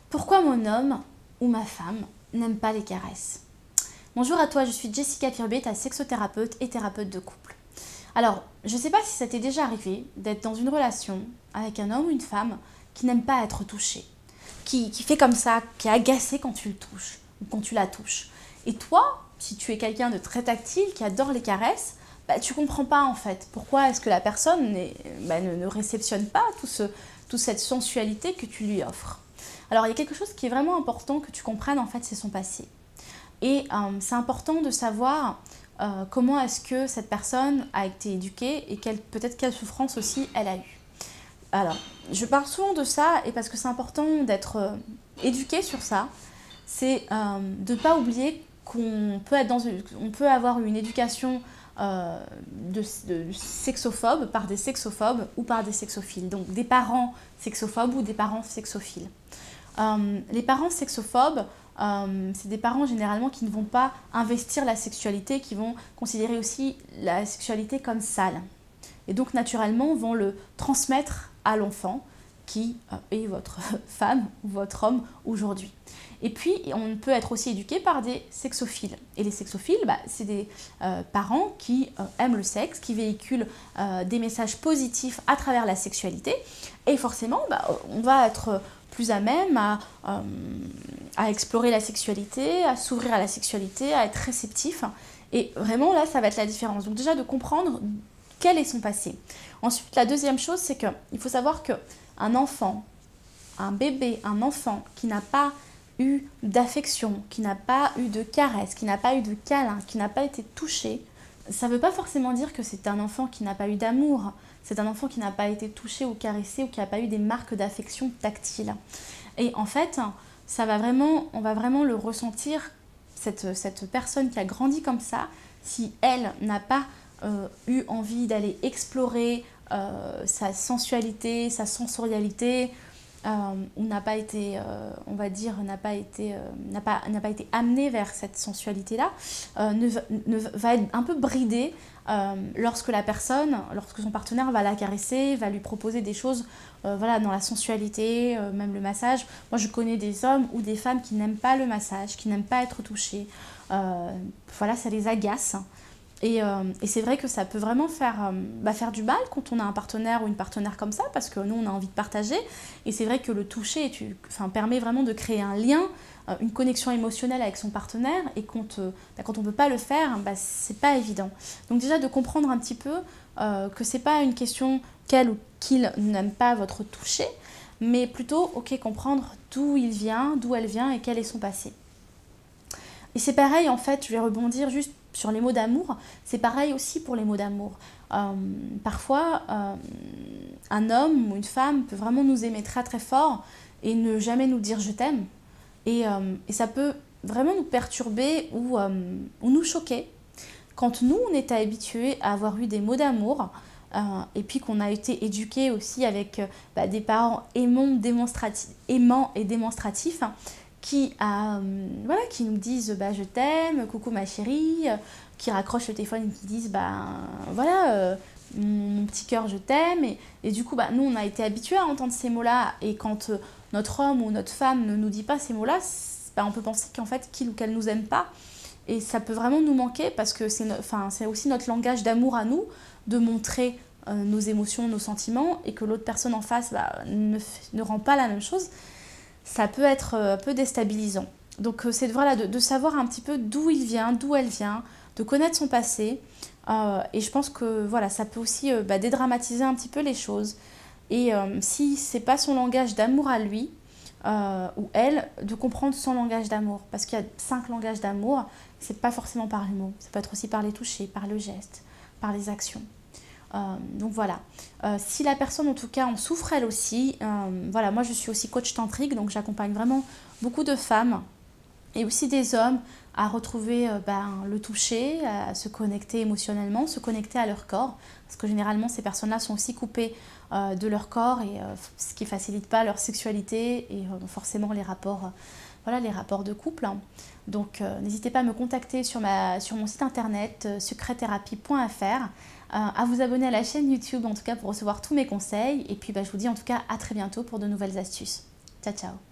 Pourquoi mon homme ou ma femme n'aime pas les caresses? Bonjour à toi, je suis Jessica Pirbet, ta sexothérapeute et thérapeute de couple. Alors, je ne sais pas si ça t'est déjà arrivé d'être dans une relation avec un homme ou une femme qui n'aime pas être touché, qui fait comme ça, qui est agacé quand tu le touches ou quand tu la touches. Et toi, si tu es quelqu'un de très tactile, qui adore les caresses, tu comprends pas en fait pourquoi est-ce que la personne ne réceptionne pas toute cette sensualité que tu lui offres. Alors il y a quelque chose qui est vraiment important que tu comprennes en fait, c'est son passé. Et c'est important de savoir comment est-ce que cette personne a été éduquée et peut-être quelle souffrance aussi elle a eue. Alors, je parle souvent de ça et parce que c'est important d'être éduqué sur ça, c'est de ne pas oublier qu'on peut avoir une éducation de sexophobes par des sexophobes ou par des sexophiles, donc des parents sexophobes ou des parents sexophiles. Les parents sexophobes, c'est des parents généralement qui ne vont pas investir la sexualité, qui vont considérer aussi la sexualité comme sale. Et donc naturellement vont le transmettre à l'enfant qui est votre femme ou votre homme aujourd'hui. Et puis on peut être aussi éduqué par des sexophiles. Et les sexophiles, c'est des parents qui aiment le sexe, qui véhiculent des messages positifs à travers la sexualité. Et forcément, on va être plus à même à explorer la sexualité, à s'ouvrir à la sexualité, à être réceptif. Et vraiment là, ça va être la différence. Donc déjà de comprendre quel est son passé. Ensuite, la deuxième chose, c'est qu'il faut savoir qu'un enfant, un bébé, un enfant qui n'a pas eu d'affection, qui n'a pas eu de caresse, qui n'a pas eu de câlin, qui n'a pas été touché, ça ne veut pas forcément dire que c'est un enfant qui n'a pas eu d'amour. C'est un enfant qui n'a pas été touché ou caressé ou qui n'a pas eu des marques d'affection tactile. Et en fait, on va vraiment le ressentir, cette personne qui a grandi comme ça, si elle n'a pas eu envie d'aller explorer sa sensualité, sa sensorialité, ou n'a pas été, on va dire, n'a pas été amené vers cette sensualité-là, va être un peu bridé lorsque son partenaire va la caresser, va lui proposer des choses dans la sensualité, même le massage. Moi, je connais des hommes ou des femmes qui n'aiment pas le massage, qui n'aiment pas être touchés. Ça les agace. Et c'est vrai que ça peut vraiment faire du mal quand on a un partenaire ou une partenaire comme ça, parce que nous, on a envie de partager. Et c'est vrai que le toucher permet vraiment de créer un lien, une connexion émotionnelle avec son partenaire. Et quand on ne peut pas le faire, c'est pas évident. Donc déjà, de comprendre un petit peu que c'est pas une question qu'elle ou qu'il n'aime pas votre toucher, mais plutôt, comprendre d'où il vient, d'où elle vient et quel est son passé. Et c'est pareil, en fait, je vais rebondir juste sur les mots d'amour, c'est pareil aussi pour les mots d'amour. Parfois, un homme ou une femme peut vraiment nous aimer très très fort et ne jamais nous dire je t'aime. Et ça peut vraiment nous perturber ou nous choquer quand nous, on est habitués à avoir eu des mots d'amour et puis qu'on a été éduqués aussi avec des parents aimants et démonstratifs, qui nous disent je t'aime, coucou ma chérie, qui raccrochent le téléphone et qui disent mon petit cœur je t'aime, et du coup nous on a été habitués à entendre ces mots-là, et quand notre homme ou notre femme ne nous dit pas ces mots-là, on peut penser qu'en fait qu'il ou qu'elle nous aime pas, et ça peut vraiment nous manquer parce que c'est aussi notre langage d'amour à nous, de montrer nos émotions, nos sentiments, et que l'autre personne en face ne rend pas la même chose. Ça peut être un peu déstabilisant. Donc c'est de savoir un petit peu d'où il vient, d'où elle vient, de connaître son passé. Et je pense que ça peut aussi dédramatiser un petit peu les choses. Et si c'est pas son langage d'amour à lui ou elle, de comprendre son langage d'amour. Parce qu'il y a 5 langages d'amour, c'est pas forcément par les mots. Ça peut être aussi par les touchés, par le geste, par les actions. Donc voilà, si la personne en tout cas en souffre elle aussi, moi je suis aussi coach tantrique, donc j'accompagne vraiment beaucoup de femmes et aussi des hommes à retrouver le toucher, à se connecter émotionnellement, se connecter à leur corps, parce que généralement ces personnes-là sont aussi coupées de leur corps, et ce qui ne facilite pas leur sexualité et forcément les rapports de couple. Donc n'hésitez pas à me contacter sur mon site internet secretthérapie.fr, à vous abonner à la chaîne YouTube en tout cas pour recevoir tous mes conseils, et puis je vous dis en tout cas à très bientôt pour de nouvelles astuces. Ciao ciao.